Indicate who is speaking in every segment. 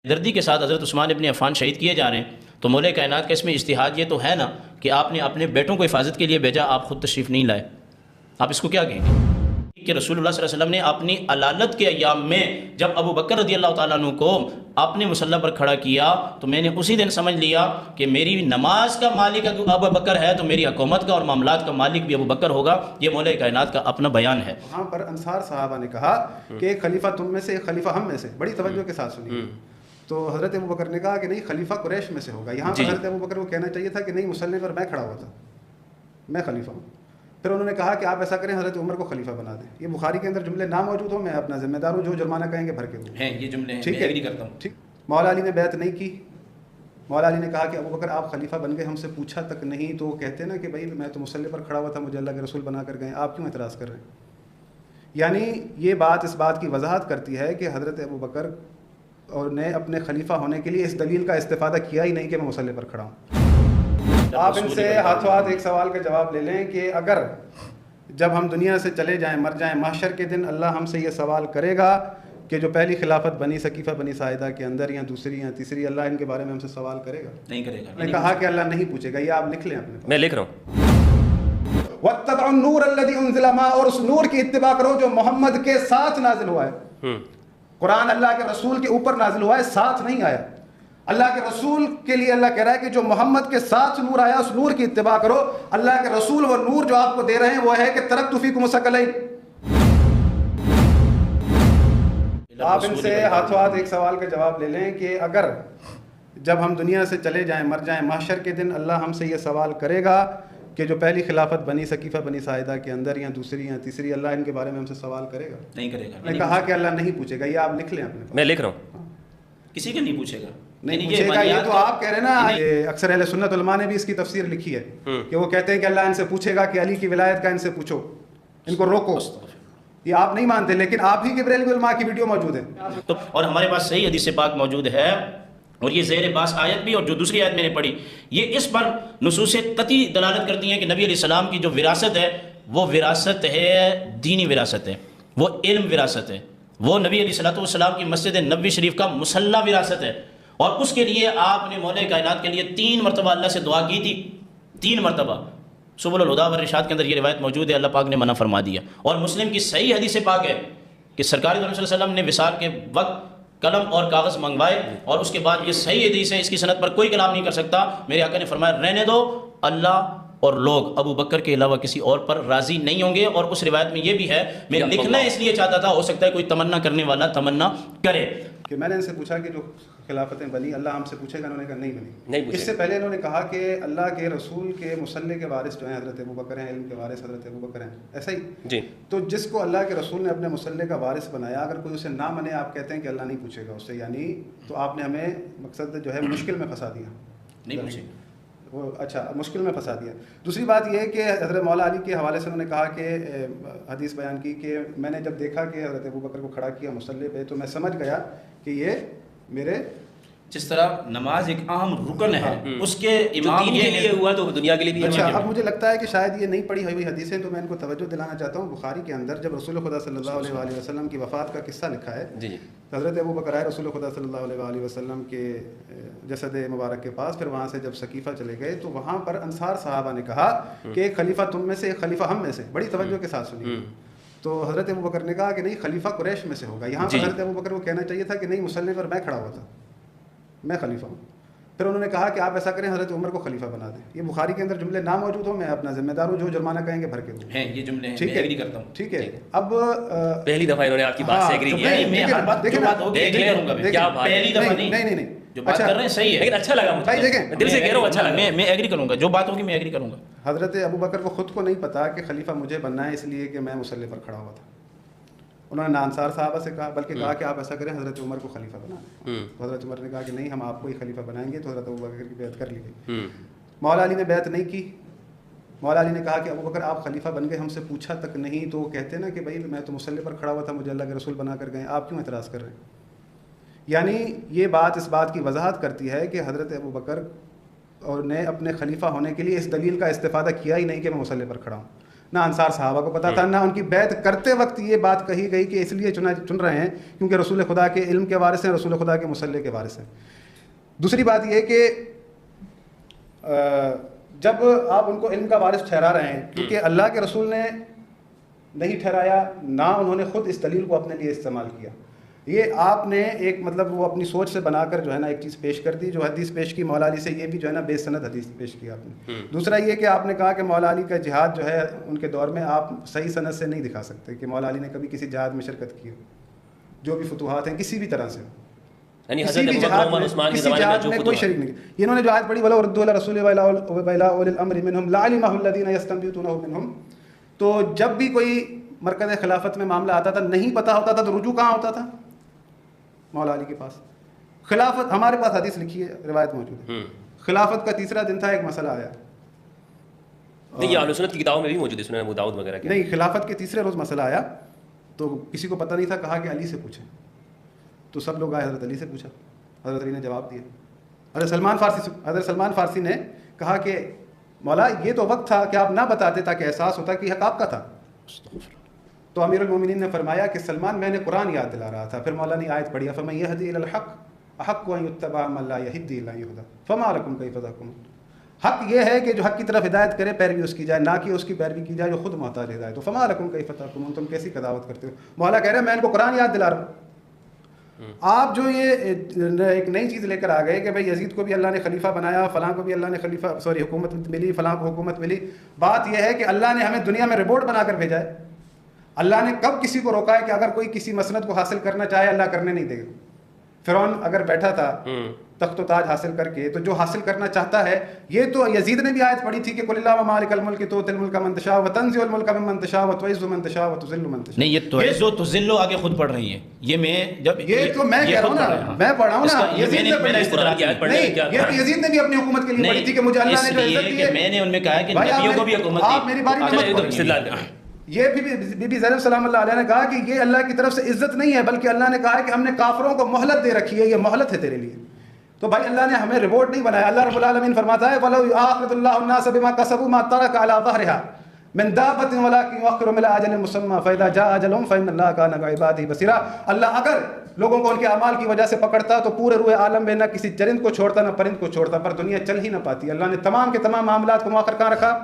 Speaker 1: دردی کے ساتھ حضرت عثمان ابن عفان شہید کیے جا رہے ہیں، تو مولا کائنات کا اس میں اجتہاد یہ تو ہے نا کہ آپ نے اپنے بیٹوں کو حفاظت کے لیے بھیجا، آپ خود تشریف نہیں لائے، آپ اس کو کیا کہیں گے؟ کہ رسول اللہ صلی اللہ علیہ وسلم نے اپنی علالت کے ایام میں جب ابو بکر رضی اللہ تعالیٰ عنہ کو اپنے مصلی پر کھڑا کیا تو میں نے اسی دن سمجھ لیا کہ میری نماز کا مالک اگر ابو بکر ہے تو میری حکومت کا اور معاملات کا مالک بھی ابو بکر ہوگا۔ یہ مولا کائنات کا اپنا بیان ہے۔
Speaker 2: وہاں پر انصار صحابہ نے کہا کہ ایک خلیفہ تم میں سے، ایک خلیفہ ہم میں سے، بڑی توجہ کے ساتھ سنیے۔ تو حضرت ابو بکر نے کہا کہ نہیں، خلیفہ قریش میں سے ہوگا۔ یہاں پر حضرت ابو بکر کو کہنا چاہیے تھا کہ نہیں، مصلی پر میں کھڑا ہوا تھا، میں خلیفہ ہوں۔ پھر انہوں نے کہا کہ آپ ایسا کریں، حضرت عمر کو خلیفہ بنا دیں۔ یہ بخاری کے اندر جملے نہ موجود ہوں، میں اپنا ذمہ دار ہوں، جو جرمانہ کہیں گے بھر کے دوں
Speaker 1: ہیں یہ جملے ہیں،
Speaker 2: ٹھیک
Speaker 1: میں
Speaker 2: ہے،
Speaker 1: ایگری کرتا ہوں۔
Speaker 2: ٹھیک۔ مولا علی نے بیعت نہیں کی۔ مولا علی نے کہا کہ ابو بکر آپ خلیفہ بن گئے، ہم سے پوچھا تک نہیں۔ تو وہ کہتے ہیں نا کہ بھائی میں تو مصلی پر کھڑا ہوا تھا، مجھے اللہ کے رسول بنا کر گئے، آپ کیوں اعتراض کر رہے ہیں؟ یعنی یہ بات اس بات کی وضاحت کرتی ہے کہ حضرت ابو بکر اور نے اپنے خلیفہ ہونے کے لیے اس دلیل کا استفادہ کیا ہی نہیں کہ میں مصلی پر کھڑا ہوں۔ آپ ان سے ہاتھوں ہاتھ ایک سوال کا جواب لے لیں کہ اگر جب ہم دنیا سے چلے جائیں، مر جائیں، محشر کے دن اللہ ہم سے یہ سوال کرے گا کہ جو پہلی خلافت بنی ثقیفہ بنی ساعدہ کے اندر یا دوسری یا تیسری، اللہ ان کے بارے میں ہم سے سوال کرے گا؟
Speaker 1: نہیں کرے گا۔
Speaker 2: میں نے کہا کہ اللہ نہیں پوچھے گا۔ یہ آپ لکھ لیں اپنے پاس۔
Speaker 3: میں لکھ رہا ہوں۔
Speaker 2: وَاتَّبِعُوا النُّورَ الَّذِي أُنزِلَ مَعَهُ، اور اس نور کی اتباع کرو جو محمد کے ساتھ نازل ہوا ہے۔ قرآن اللہ کے رسول کے اوپر نازل ہوا ہے، ساتھ نہیں آیا۔ اللہ کے رسول کے لیے اللہ کہہ رہا ہے کہ جو محمد کے ساتھ نور آیا اس نور کی اتباع کرو۔ اللہ کے رسول وہ نور جو آپ کو دے رہے ہیں وہ ہے کہ ترکت فیکم الثقلین۔ آپ ان سے ہاتھوں ہاتھ ایک سوال کا جواب لے لیں کہ اگر جب ہم دنیا سے چلے جائیں، مر جائیں، محشر کے دن اللہ ہم سے یہ سوال کرے گا کہ جو پہلی خلافت بنی ثقیفہ بنی ساعدہ کے اندر یا دوسری یا تیسری، اللہ ان کے بارے میں ہم سے سوال کرے گا؟
Speaker 1: نہیں کرے گا۔
Speaker 2: میں نے کہا کہ اللہ نہیں پوچھے گا۔ یہ آپ لکھ لیں اپنے پاس۔
Speaker 3: میں لکھ رہا ہوں۔
Speaker 1: کسی کا نہیں پوچھے گا،
Speaker 2: نہیں پوچھے گا، یہ تو آپ کہہ رہے ہیں نا۔ اکثر اہل سنت علماء نے بھی اس کی تفسیر لکھی ہے کہ وہ کہتے ہیں کہ اللہ ان سے پوچھے گا کہ علی کی ولایت کا ان سے پوچھو، ان کو روکو۔ یہ آپ نہیں مانتے، لیکن آپ ہی کے بریلوی علماء کی ویڈیو موجود ہے۔
Speaker 1: تو اور ہمارے پاس صحیح حدیث پاک موجود ہے، اور یہ زیر باس آیت بھی اور جو دوسری آیت میں نے پڑھی، یہ اس پر نصوص قطعی دلالت کرتی ہیں کہ نبی علیہ السلام کی جو وراثت ہے وہ وراثت ہے، دینی وراثت ہے، وہ علم وراثت ہے، وہ نبی علیہ السلام کی مسجد نبوی شریف کا مصلی وراثت ہے۔ اور اس کے لیے آپ نے مولا کائنات کے لیے 3 مرتبہ اللہ سے دعا کی تھی، 3 مرتبہ۔ سبل الہدیٰ والرشاد کے اندر یہ روایت موجود ہے، اللہ پاک نے منع فرما دیا۔ اور مسلم کی صحیح حدیث پاک ہے کہ سرکار صلی اللہ علیہ وسلم نے وصال کے وقت قلم اور کاغذ منگوائے، اور اس کے بعد یہ صحیح حدیث ہے، اس کی سند پر کوئی کلام نہیں کر سکتا۔ میرے آقا نے فرمایا رہنے دو، اللہ اور لوگ ابو بکر کے علاوہ کسی اور پر راضی نہیں ہوں گے۔ اور اس روایت میں یہ بھی ہے، میں لکھنا اس لیے چاہتا تھا، ہو سکتا ہے کوئی تمنا کرنے والا تمنا کرے۔
Speaker 2: کہ میں نے ان سے پوچھا کہ جو خلافتیں بنی اللہ ہم سے پوچھے گا، انہوں نے کہا نہیں بنی۔
Speaker 3: نہیں پوچھے۔
Speaker 2: اس سے پہلے انہوں نے کہا کہ اللہ کے رسول کے مصلی کے وارث جو ہیں حضرت ابو بکر ہیں، علم کے وارث حضرت ابو بکر ہیں، ایسا ہی
Speaker 3: جی۔
Speaker 2: تو جس کو اللہ کے رسول نے اپنے مصلی کا وارث بنایا، اگر کوئی اسے نہ مانے، آپ کہتے ہیں کہ اللہ نہیں پوچھے گا اس سے، یعنی تو آپ نے ہمیں مقصد جو ہے مشکل میں پھنسا دیا۔
Speaker 1: نہیں پوچھے
Speaker 2: وہ اچھا مشکل میں پھنسا دیا۔ دوسری بات یہ ہے کہ حضرت مولا علی کے حوالے سے انہوں نے کہا کہ حدیث بیان کی کہ میں نے جب دیکھا کہ حضرت ابو بکر کو کھڑا کیا مصلی پہ تو میں سمجھ گیا کہ یہ میرے،
Speaker 1: جس طرح نماز ایک اہم رکن ہے، اس کے امام
Speaker 3: دین کے لیے ہوا تو دنیا کے لیے بھی۔
Speaker 2: اچھا اب مجھے لگتا ہے کہ شاید یہ نہیں پڑھی ہوئی حدیثیں، تو میں ان کو توجہ دلانا چاہتا ہوں۔ بخاری کے اندر جب رسول خدا صلی اللہ علیہ وآلہ وسلم کی وفات کا قصہ لکھا ہے،
Speaker 3: جی جی،
Speaker 2: حضرت ابو بکر آئے رسول خدا صلی اللہ علیہ وآلہ وسلم کے جسد مبارک کے پاس، پھر وہاں سے جب ثقیفہ چلے گئے تو وہاں پر انصار صحابہ نے کہا کہ ایک خلیفہ تم میں سے، ایک خلیفہ ہم میں سے، بڑی توجہ کے ساتھ سنیے۔ تو حضرت ابو بکر نے کہا کہ نہیں، خلیفہ قریش میں سے ہوگا۔ یہاں پر حضرت ابو بکر کو کہنا چاہیے تھا کہ نہیں، مصلی پر میں کھڑا ہوا تھا، میں خلیفہ ہوں۔ پھر انہوں نے کہا کہ آپ ایسا کریں، حضرت عمر کو خلیفہ بنا دیں۔ یہ بخاری کے اندر جملے نہ موجود ہوں، میں اپنا ذمہ دار ہوں، جو جرمانہ کہیں گے بھر کے دوں
Speaker 1: ہیں یہ جملے ہیں،
Speaker 2: ٹھیک
Speaker 1: میں
Speaker 2: ہے،
Speaker 1: ایگری کرتا ہوں۔
Speaker 2: ٹھیک ہے۔ اب
Speaker 3: پہلی دفعہ انہوں نے آپ کی بات سے ایگری کیا ہے۔
Speaker 1: میں ہر بات جو بات ہوگی ایگری کروں گا، میں
Speaker 3: کیا بات ہے؟
Speaker 1: پہلی دفعہ
Speaker 2: نہیں نہیں نہیں
Speaker 1: جو بات کر رہے ہیں صحیح ہے،
Speaker 3: لیکن اچھا لگا مجھے،
Speaker 2: بھائی دیکھیں،
Speaker 3: میں دل سے کہہ رہا ہوں اچھا لگا۔
Speaker 1: میں ایگری کروں گا، جو بات ہوگی میں ایگری کروں گا۔
Speaker 2: حضرت ابو بکر کو خود کو نہیں پتا کہ خلیفہ مجھے بننا ہے، اس لیے کہ میں مصلی پر کھڑا ہوا تھا۔ انہوں نے نہ انصار صحابہ سے کہا، بلکہ کہا کہ آپ ایسا کریں، حضرت عمر کو خلیفہ بنائیں۔ حضرت عمر نے کہا کہ نہیں، ہم آپ کو ہی خلیفہ بنائیں گے، تو حضرت ابو بکر کی بیعت کر لی گئی۔ مولا علی نے بیعت نہیں کی۔ مولا علی نے کہا کہ ابو بکر آپ خلیفہ بن گئے، ہم سے پوچھا تک نہیں۔ تو وہ کہتے ہیں نا کہ بھائی میں تو مصلی پر کھڑا ہوا تھا، مجھے اللہ کے رسول بنا کر گئے، آپ کیوں اعتراض کر رہے ہیں؟ یعنی یہ بات اس بات کی وضاحت کرتی ہے کہ حضرت ابو بکر اور نے اپنے خلیفہ ہونے کے لیے اس دلیل کا استفادہ کیا ہی نہیں کہ میں مصلی پر کھڑا ہوں۔ نہ انصار صحابہ کو پتہ تھا، نہ ان کی بیعت کرتے وقت یہ بات کہی گئی کہ اس لیے چن رہے ہیں کیونکہ رسول خدا کے علم کے وارث ہیں، رسول خدا کے مصلح کے وارث ہیں۔ دوسری بات یہ کہ جب آپ ان کو علم کا وارث ٹھہرا رہے ہیں، کیونکہ اللہ کے رسول نے نہیں ٹھہرایا، نہ انہوں نے خود اس دلیل کو اپنے لیے استعمال کیا، یہ آپ نے ایک مطلب وہ اپنی سوچ سے بنا کر جو ہے نا ایک چیز پیش کر دی، جو حدیث پیش کی مولا علی سے، یہ بھی جو ہے نا بے سند حدیث پیش کی آپ نے۔ دوسرا یہ کہ آپ نے کہا کہ مولا علی کا جہاد جو ہے ان کے دور میں آپ صحیح سند سے نہیں دکھا سکتے کہ مولا علی نے کبھی کسی جہاد میں شرکت کی ہو، جو بھی فتوحات ہیں کسی بھی طرح سے،
Speaker 3: یعنی
Speaker 2: کسی بھی جہاد میں کوئی شریک نہیں۔ انہوں نے جو آیت پڑھی وَلَوْ رُدُّوا إِلَى الرَّسُولِ وَإِلَىٰ أُولِي الْأَمْرِ مِنْهُمْ لَعَلِمَهُ الَّذِينَ يَسْتَنبِطُونَهُ مِنْهُمْ، تو جب بھی کوئی مرکز خلافت میں معاملہ آتا تھا، نہیں پتہ ہوتا تھا، تو رجوع کہاں ہوتا تھا؟ مولا علی کے پاس۔ خلافت، ہمارے پاس حدیث لکھی ہے، روایت موجود ہے، خلافت کا تیسرا دن تھا، ایک مسئلہ آیا،
Speaker 3: نہیں یہ اہل سنت کی کتابوں میں بھی موجود ہے، سنن ابو داؤد وغیرہ کے،
Speaker 2: نہیں خلافت کے تیسرے روز مسئلہ آیا تو کسی کو پتہ نہیں تھا، کہا کہ علی سے پوچھیں، تو سب لوگ آئے، حضرت علی سے پوچھا، حضرت علی نے جواب دیا۔ حضرت سلمان فارسی نے کہا کہ مولا یہ تو وقت تھا کہ آپ نہ بتاتے تاکہ احساس ہوتا کہ حق آپ کا تھا۔ تو امیر المومنین نے فرمایا کہ سلمان میں نے قرآن یاد دلا رہا تھا، پھر مولا نے آیت پڑھی فَمَن يَهْدِ إِلَى الْحَقِّ أَحَقُّ أَن يُتَّبَعَ مَن لَّا يَهْدِي إِلَّا أَن يُهْدَىٰ فَمَا لَكُمْ كَيْفَ تَحْكُمُونَ۔ حق یہ ہے کہ جو حق کی طرف ہدایت کرے پیروی اس کی جائے، نہ کہ اس کی پیروی کی جائے جو خود محتاج ہدایت ہو۔ فَمَا لَكُمْ كَيْفَ تَحْكُمُونَ، تم کیسی قضاوت کرتے ہو؟ مولا کہہ رہے ہیں میں ان کو قرآن یاد دلا رہا ہوں۔ آپ جو یہ ایک نئی چیز لے کر آ گئے کہ بھائی یزید کو بھی اللہ نے خلیفہ بنایا، فلاں کو بھی اللہ نے خلیفہ حکومت ملی، فلاں کو حکومت ملی۔ بات یہ ہے کہ اللہ نے ہمیں دنیا میں رپورٹ بنا کر بھیجا ہے، اللہ نے کب کسی کو روکا ہے کہ اگر کوئی کسی مسند کو حاصل کرنا چاہے اللہ کرنے نہیں دے گا؟ فرعون اگر بیٹھا تھا تخت و تاج حاصل کر کے، تو جو حاصل کرنا چاہتا ہے، یہ تو یزید نے بھی آیت پڑھی تھی کہ قل اللہم مالک الملک تؤتی الملک من تشاء وتنزع الملک ممن تشاء وتعز من تشاء وتذل من تشاء۔
Speaker 1: نہیں یہ تعز و تذل آگے خود پڑھ رہی ہیں، یہ میں جب
Speaker 2: یہ تو میں کہہ رہا ہوں نا، میں پڑھا ہوں نا، یزید نے پڑھی نہیں، یہ تو یزید نے بھی اپنی حکومت کے لیے پڑھی تھی کہ مجھے اللہ نے جو عزت دی ہے۔
Speaker 1: میں نے ان میں کہا کہ نبیوں کو بھی حکومت دی۔
Speaker 2: آپ میری باری میں مت پڑھیے۔ یہ بی بی زینب سلام اللہ علیہ نے کہا کہ یہ اللہ کی طرف سے عزت نہیں ہے، بلکہ اللہ نے کہا ہے کہ ہم نے کافروں کو مہلت دے رکھی ہے، یہ مہلت ہے تیرے لیے۔ تو بھائی اللہ نے ہمیں ریوارڈ نہیں بنایا۔ اللہ رب العالمین فرماتا ہے وَلَوْ يُؤَاخِذُ اللَّهُ النَّاسَ بِمَا كَسَبُوا مَا تَرَكَ عَلَىٰ ظَهْرِهَا مِن دَابَّةٍ وَلَٰكِن يُؤَخِّرُهُمْ إِلَىٰ أَجَلٍ مُّسَمًّى فَإِذَا جَاءَ أَجَلُهُمْ فَإِنَّ اللَّهَ كَانَ بِعِبَادِهِ بَصِيرًا۔ اللہ اگر لوگوں کو ان کے اعمال کی وجہ سے پکڑتا تو پورے روئے عالم میں نہ کسی چرند کو چھوڑتا نہ پرند کو چھوڑتا، پر دنیا چل ہی نہ پاتی۔ اللہ نے تمام کے تمام معاملات کو مؤخر کہاں رکھا؟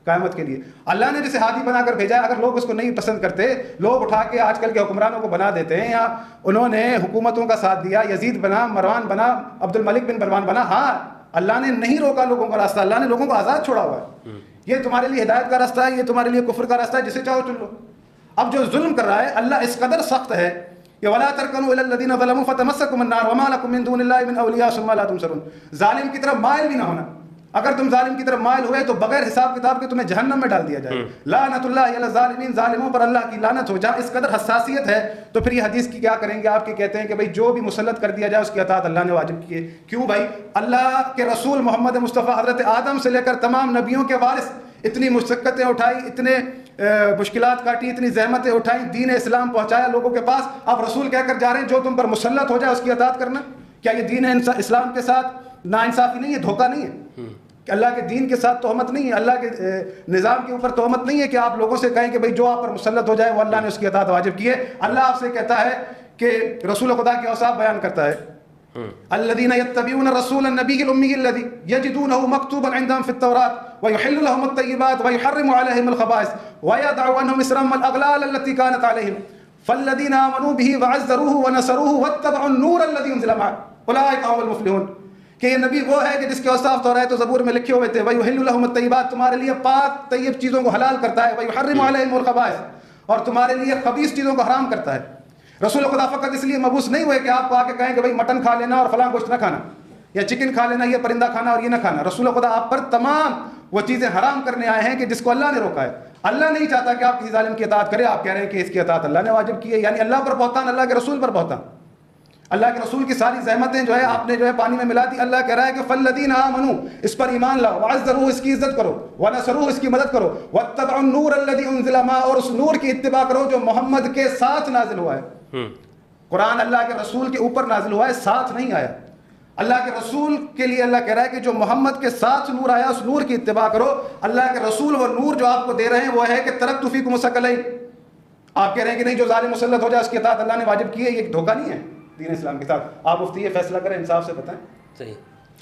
Speaker 2: قیامت کے لیے۔ اللہ نے جسے ہادی بنا کر بھیجا ہے، اگر لوگ اس کو نہیں پسند کرتے، لوگ اٹھا کے آج کل کے حکمرانوں کو بنا دیتے ہیں، یا انہوں نے حکومتوں کا ساتھ دیا، یزید بنا، مروان بنا، عبد الملک بن مروان بنا، ہاں اللہ نے نہیں روکا لوگوں کا راستہ، اللہ نے لوگوں کو آزاد چھوڑا ہوا ہے۔ یہ تمہارے لیے ہدایت کا راستہ ہے، یہ تمہارے لیے کفر کا راستہ ہے، جسے چاہو چن لو۔ اب جو ظلم کر رہا ہے اللہ اس قدر سخت ہے کہ وَلَا تَرْكَنُوا إِلَى الَّذِينَ ظَلَمُوا فَتَمَسَّكُمُ النَّارُ وَمَا لَكُم مِّن دُونِ اللَّهِ مِنْ أَوْلِيَاءَ ثُمَّ لَا تُنصَرُونَ۔ ظالم کی طرف مائل بھی نہ ہونا، اگر تم ظالم کی طرف مائل ہوئے تو بغیر حساب کتاب کے تمہیں جہنم میں ڈال دیا جائے۔ لعنت اللہ علی الظالمین، ظالموں پر اللہ کی لعنت ہو۔ جہاں اس قدر حساسیت ہے تو پھر یہ حدیث کی کیا کریں گے؟ آپ کے کہتے ہیں کہ بھائی جو بھی مسلط کر دیا جائے اس کی اطاعت اللہ نے واجب کی ہے۔ کیوں بھائی؟ اللہ کے رسول محمد مصطفیٰ حضرت آدم سے لے کر تمام نبیوں کے وارث اتنی مشقتیں اٹھائی، اتنے مشکلات کاٹی، اتنی زحمتیں اٹھائیں، دین اسلام پہنچایا لوگوں کے پاس۔ اب رسول کہہ کر جا رہے ہیں جو تم پر مسلط ہو جائے اس کی اطاعت کرنا۔ کیا یہ دین اسلام کے ساتھ ناانصافی نہیں ہے، دھوکہ نہیں ہے؟ کہ اللہ کے دین کے ساتھ تہمت نہیں ہے، اللہ کے نظام کے اوپر تہمت نہیں ہے کہ آپ لوگوں سے کہیں کہ بھئی جو آپ پر مسلط ہو جائے وہ اللہ نے اس کی اطاعت واجب کی ہے۔ اللہ آپ سے کہتا ہے کہ رسول خدا کے اوصاف بیان کرتا ہے الذين يتبعون الرسول النبي الأمي الذي يجدونه مكتوبا عندهم في التوراة ويحل لهم الطيبات ويحرم عليهم الخبائث ويضع عنهم إصرهم والأغلال التي كانت عليهم فالذين آمنوا به وعزروه ونصروه واتبعوا النور الذي أنزل معه أولئك هم المفلحون۔ کہ یہ نبی وہ ہے کہ جس کے اوصاف تورات و زبور میں لکھے ہوئے تھے وَيُحِلُّ لَهُمُ الطَّيِّبَاتِ، تمہارے لیے پاک طیب چیزوں کو حلال کرتا ہے، وَيُحَرِّمُ عَلَيْهِمُ الْخَبَائِثَ، اور تمہارے لیے خبیث چیزوں کو حرام کرتا ہے۔ رسول خدا فقط اس لیے مبعوث نہیں ہوئے کہ آپ کو آ کے کہیں کہ بھائی مٹن کھا لینا اور فلاں گوشت نہ کھانا، یا چکن کھا لینا، یہ پرندہ کھانا اور یہ نہ کھانا۔ رسول خدا آپ پر تمام وہ چیزیں حرام کرنے آئے ہیں کہ جس کو اللہ نے روکا ہے۔ اللہ نہیں چاہتا کہ آپ کسی ظالم کی اطاعت کریں، آپ کہہ رہے ہیں کہ اس کی اطاعت اللہ نے واجب کی ہے، یعنی اللہ پر بہتان، اللہ کے رسول پر بہتان۔ اللہ کے رسول کی ساری زحمتیں جو ہے آپ نے جو ہے پانی میں ملا دی۔ اللہ کہہ رہا ہے کہ فالذین آمنوا، اس پر ایمان لاؤ، وعزروه، اس کی عزت کرو، ونصروه، اس کی مدد کرو، واتبعوا النور الذی انزل معه، اور اس نور کی اتباع کرو جو محمد کے ساتھ نازل ہوا ہے۔ قرآن اللہ کے رسول کے اوپر نازل ہوا ہے، ساتھ نہیں آیا۔ اللہ کے رسول کے لیے اللہ کہہ رہا ہے کہ جو محمد کے ساتھ نور آیا اس نور کی اتباع کرو. اللہ کے رسول وہ نور جو آپ کو دے رہے ہیں وہ ہے کہ ترکت فیکم الثقلین. آپ کہہ رہے ہیں کہ نہیں جو ظالم مسلط ہو جائے اس کی اطاعت اللہ نے واجب کی ہے, یہ ایک دھوکہ نہیں ہے دین اسلام کے ساتھ. آپ مفتی یہ فیصلہ کریں, انصاف سے بتائیں.
Speaker 3: صحیح.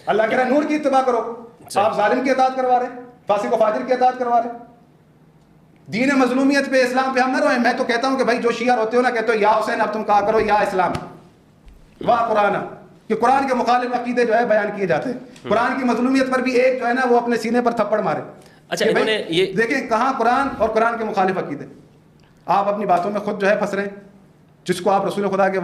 Speaker 2: اللہ کہہ رہا ہے نور کی اتباع کرو, آپ ظالم کی اطاعت کروا رہے ہیں, فاسق و فاجر کی اطاعت کروا رہے ہیں. دین مظلومیت پہ اسلام پہ ہم نہ رہیں. میں تو کہتا ہوں کہ بھائی جو شیعہ ہوتے ہو نا کہتے ہو یا حسین, اب تم کہا کرو یا اسلام واہ قرآن, کہ قرآن کے مخالف عقیدے جو ہے بیان کیے جاتے ہیں. قرآن کی مظلومیت پر بھی ایک جو ہے نا وہ اپنے سینے پر تھپڑ مارے.
Speaker 3: اچھا انہوں نے یہ
Speaker 2: دیکھیں کہاں قرآن اور قرآن کے مخالف عقیدے. آپ اپنی باتوں میں خود جو ہے پھنس رہے ہیں, جس کو آپ رسول خدا کے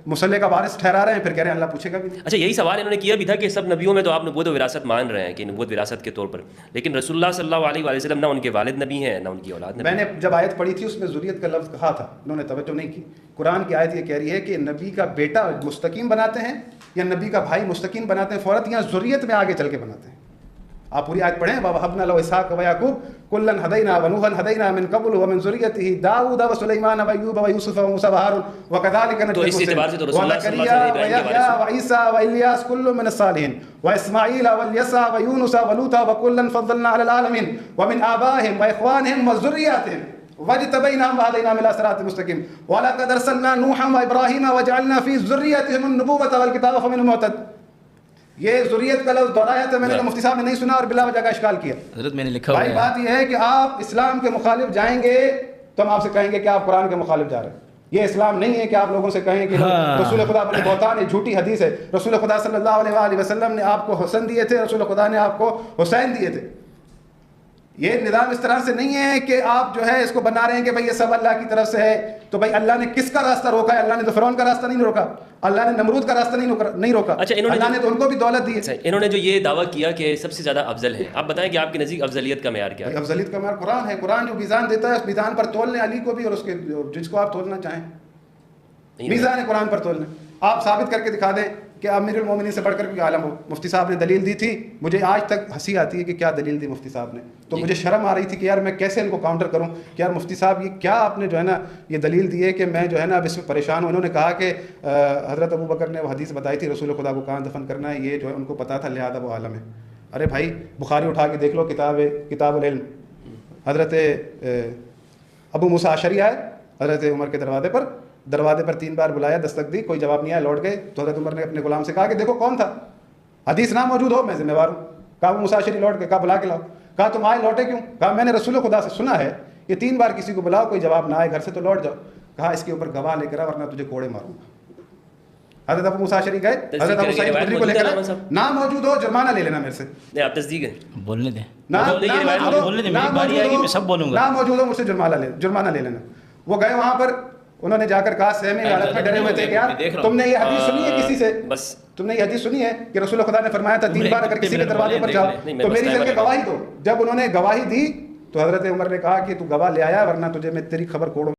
Speaker 2: مصلی کا وارث ٹھہرا رہے ہیں, پھر کہہ رہے ہیں اللہ پوچھے گا بھی نہیں.
Speaker 3: اچھا یہی سوال انہوں نے کیا بھی تھا کہ سب نبیوں میں تو آپ نبوت و وراثت مان رہے ہیں کہ نبوت وراثت کے طور پر, لیکن رسول اللہ صلی اللہ علیہ وسلم نہ ان کے والد نبی ہیں نہ ان کی اولاد نبی.
Speaker 2: میں نے جب آیت پڑھی تھی اس میں ذریت کا لفظ کہا تھا, انہوں نے توجہ نہیں کی. قرآن کی آیت یہ کہہ رہی ہے کہ نبی کا بیٹا مستقیم بناتے ہیں یا نبی کا بھائی مستقیم بناتے ہیں فوراً, یا ذریت میں آگے چل کے بناتے ہیں. آپ پوری آیت پڑھیں, وَوَهَبْنَا لَهُ إِسْحَاقَ وَيَعْقُوبَ كُلًّا هَدَيْنَا وَنُوحًا هَدَيْنَا مِن قَبْلُ وَمِن ذُرِّيَّتِهِ دَاوُودَ وَسُلَيْمَانَ وَأَيُّوبَ وَيُوسُفَ وَمُوسَىٰ وَهَارُونَ وَكَذَٰلِكَ نَجْزِي الْمُحْسِنِينَ وَزَكَرِيَّا وَيَحْيَىٰ وَعِيسَىٰ وَإِلْيَاسَ كُلٌّ مِّنَ الصَّالِحِينَ وَإِسْمَاعِيلَ وَالْيَسَعَ وَيُونُسَ وَلُوطًا وَكُلًّا فَضَّلْنَا عَلَى الْعَالَمِينَ وَمِنْ آبَائِهِمْ وَإِخْوَانِهِمْ وَذُرِّيَّاتِهِمْ وَاجْتَبَيْنَاهُمْ وَهَدَيْنَاهُمْ إِلَىٰ صِرَاطٍ مُّسْتَقِيمٍ وَلَقَدْ أَرْسَلْنَا نُوحًا وَإِبْرَاهِيمَ وَجَعَلْنَا فِي ذُرِّيَّتِهِمُ النُّبُوَّةَ وَالْكِتَابَ فَمِنْهُم مُّهْتَدٍ. یہ ذریت کا لفظ دہرایا تھا میں نے, تو مفتی صاحب نے نہیں سنا اور بلا وجہ کا اشکال کیا.
Speaker 1: حضرت میں نے لکھا
Speaker 2: بھائی بات یہ ہے کہ آپ اسلام کے مخالف جائیں گے تو ہم آپ سے کہیں گے کہ آپ قرآن کے مخالف جا رہے ہیں. یہ اسلام نہیں ہے کہ آپ لوگوں سے کہیں کہ رسول خدا بڑے بہتان ہے, جھوٹی حدیث ہے. رسول خدا صلی اللہ علیہ وآلہ وسلم نے آپ کو حسن دیے تھے, رسول خدا نے آپ کو حسین دیے تھے. یہ نظام اس طرح سے نہیں ہے کہ آپ جو ہے اس کو بنا رہے ہیں کہ بھائی یہ سب اللہ کی طرف سے ہے. تو بھائی اللہ نے کس کا راستہ روکا ہے؟ اللہ نے تو فرعون کا راستہ نہیں روکا, اللہ نے نمرود کا راستہ نہیں روکا.
Speaker 3: اچھا
Speaker 2: اللہ نے تو ان کو بھی دولت دی ہے.
Speaker 3: انہوں نے جو یہ دعویٰ کیا کہ سب سے زیادہ افضل ہے, آپ بتائیں کہ آپ کے نزدیک افضلیت کا معیار کیا ہے؟
Speaker 2: افضلیت کا معیار قرآن ہے. قرآن جو میزان دیتا ہے اس میزان پر تول لیں علی کو بھی اور اس کے جس کو آپ تولنا چاہیں. میزان ہے قرآن پر تول لیں. آپ ثابت کر کے دکھا دیں کہ امیر المومنین سے بڑھ کر کوئی عالم ہو. مفتی صاحب نے دلیل دی تھی, مجھے آج تک ہنسی آتی ہے کہ کیا دلیل دی مفتی صاحب نے. تو مجھے شرم آ رہی تھی کہ یار میں کیسے ان کو کاؤنٹر کروں کہ یار مفتی صاحب یہ کیا آپ نے جو ہے نا یہ دلیل دی ہے کہ میں جو ہے نا اب اس میں پریشان ہوں. انہوں نے کہا کہ حضرت ابو بکر نے وہ حدیث بتائی تھی رسول خدا کو کہاں دفن کرنا ہے, یہ جو ہے ان کو پتہ تھا لہذا وہ عالم ہے. ارے بھائی بخاری اٹھا کے دیکھ لو, کتاب العلم, حضرت ابو موسیٰ اشعری آئے حضرت عمر کے دروازے پر 3 بار بلایا, دستک دی, کوئی جواب نہیں آیا, لوٹ گئے. تو حضرت عمر نے اپنے غلام سے کہا کہ دیکھو کون تھا, حدیث نہ موجود ہو میں ذمہ وار ہوں. کہا ابو موسیٰ اشعری لوٹ گئے, کہا بلا کے لاؤ. کہا تم آئے لوٹے کیوں؟ کہا میں نے رسول خدا سے سنا ہے یہ 3 بار کسی کو بلاؤ کوئی جواب نہ آئے گھر سے تو لوٹ جاؤ. کہا اس کے اوپر گواہ لے کر آ ورنہ تجھے کوڑے ماروں گا. حضرت ابو موسیٰ اشعری گئے, حضرت ابو سعید خدری کو لے کر نہ موجود ہو جرمانہ لے لینا میرے سے.
Speaker 3: آپ تصدیق ہے
Speaker 1: بولنے دیں,
Speaker 2: نہ موجود ہو مجھ سے جرمانہ لے لینا. وہ گئے وہاں پر, انہوں نے جا کر کہا سہمے حالت میں ڈرے ہوئے تھے کہ یار تم نے یہ حدیث سنی ہے کسی سے, بس تم نے یہ حدیث سنی ہے کہ رسول خدا نے فرمایا تھا 3 بار اگر کسی کے دروازے پر جاؤ تو میری چل کے گواہی دو. جب انہوں نے گواہی دی تو حضرت عمر نے کہا کہ تو گواہ لے آیا ورنہ تجھے میں تیری خبر کوڑوں.